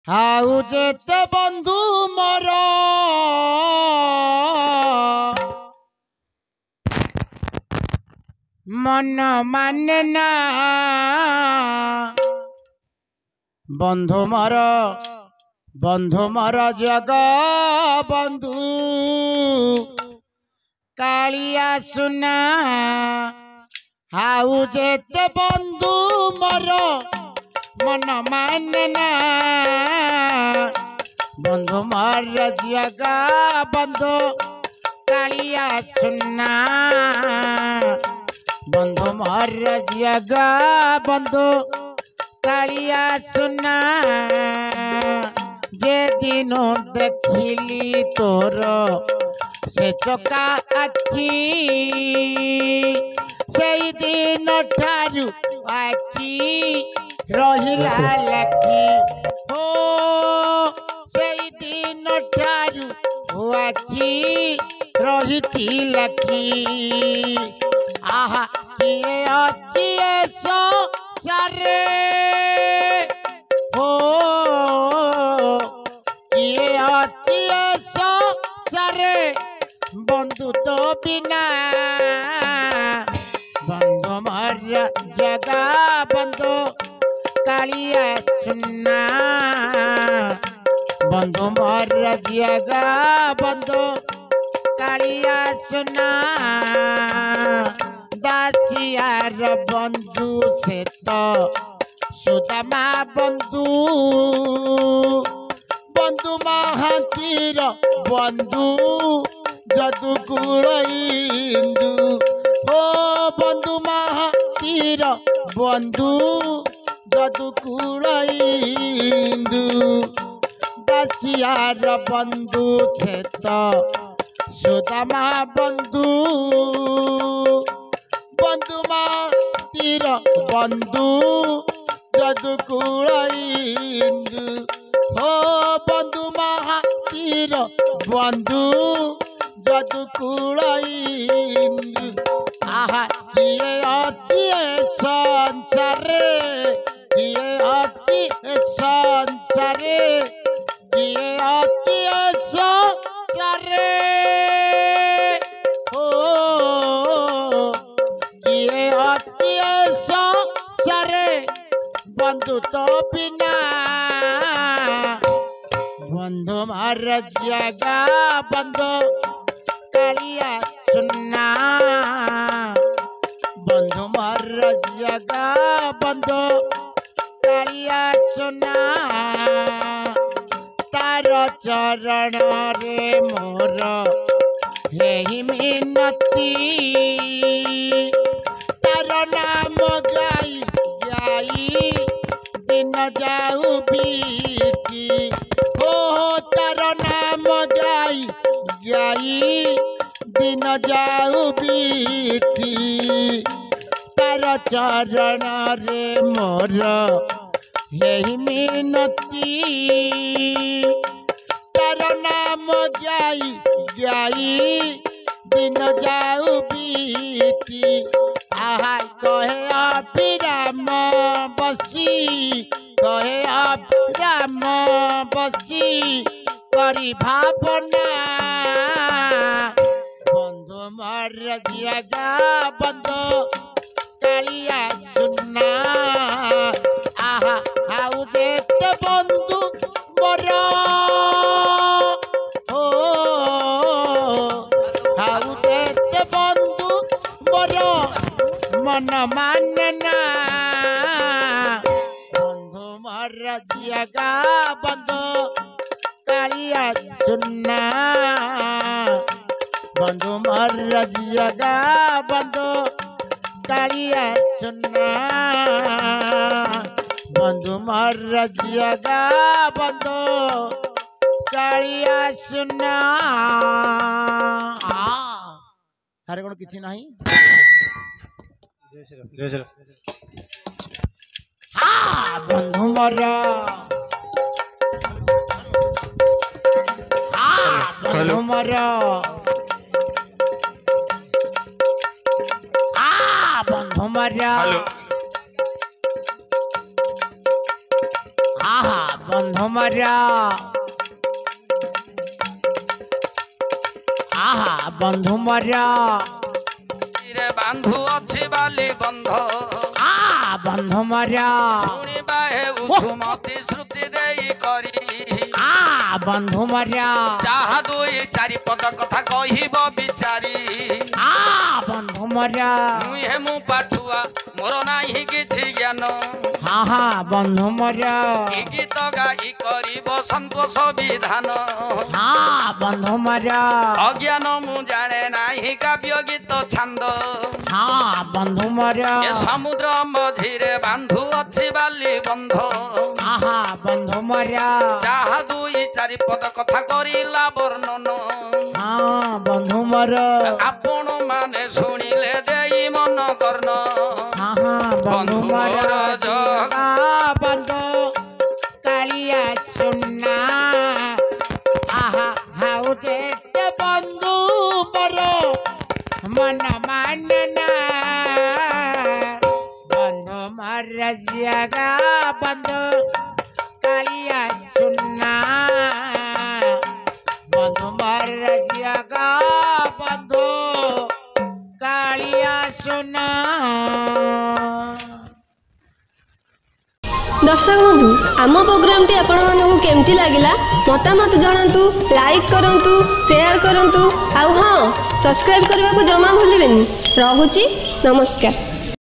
How जेते बंधु मोर मन माने ना बंधु मोर जग बंधु कालिया सुना हाउ जेते बंधु मोर मन माने ना बंधु मोर जग बंधु कालिया सुना बंधु मोर जग बंधु कालिया सुना जे दिनो देखिली तोर से चका आखी से दिन ठारू आखी रहिला लाखी हो से दिन ठारू आखी रहिती लाखी आहा किए अच्छी सो सारे हो किए अच्छी सो सारे बंधु तो बिना बंधु मर जगा बंधु कालिया सुना बंधु मर जगा बंधु कालिया सुना दासियार बंधु से तो सुदामा बंधु बंधु महातीर बंधु जदु कुड़ू ओ बंधु महातीर बंधु जदु कुड़ू दासियार बंधु से तो सुदामा बंधु बंधु महातीर बंधु जदु कुड़ू हो बंधु महातीर बंधु जदु कुड़ू आहा किए अति संसारे किए अति संसारे किए अति संसारे हो किए अति संसारे बंधु तो बिना बंधु मार जगा बंधु कालिया सुना बंधु मार जगा बंधु कालिया सुना तार चरण रे मोर हेहि मिनती तार नाम गाई गाई दिन जाऊ बीती हो तार नाम गाई गाई दिन जाऊ बीती तार चरण रे मोर हेहि मिनती तार नाम गाई गाई दिन जाऊ बीती आहा कहे अभिराम बसी कहे अभिराम बसी करी भावना बंधु मर जगा बंधु कालिया सुना आहा हाउ जेते बंधु मोर हो हाउ जेते बंधु मोर मन माने ना बंधु मर जगा बंधु कालिया सुना बंधु मर जगा बंधु कालिया सुना बंधु मर जगा बंधु कालिया सुना सारे कौन किसी नहीं हाँ बंधु मर बंधु मर बंधु मर बंधु मर आहा बंधु मर बांधु अच्छी बाली बंध आ बंधु मर शुणिबा हे उछुमती श्रुति देई करी आ बंधु मर चाहा दुई चारि पद कथा कहिब बिचारी आ बंधु मर मुहे मु पाठुआ मोर नाही किछि ज्ञान हाँ हाँ बंधु मर ई गीत गाई करिब संतोष विधान हाँ बंधु मर अज्ञान मु जाने नाही काव्य गीत छंद हाँ बंधु मर ए समुद्र मझिरे बांधु अच्छी बाली बंध आहा बंधु मर चाहा दुई चारि पद कथा करिला वर्णन हाँ बंधु मर आपण माने शुणिले देई मन कर्ण हाँ हाँ बंधु मर जगा बंधु कालिया सुन्ना आहा हाउ जेत बंधु मर मन मानना बंधु मर जगा बंधु कालिया सुन्ना बंधु मर जगा बंधु कालिया सुना। दर्शक बंधु आम प्रोग्राम टी आपण मानकु केमती लागिला मतामत जणांतु लाइक करंतु शेयर करंतु आउ हां सब्सक्राइब करबा को जमा भूलिबेनी। रहुची नमस्कार।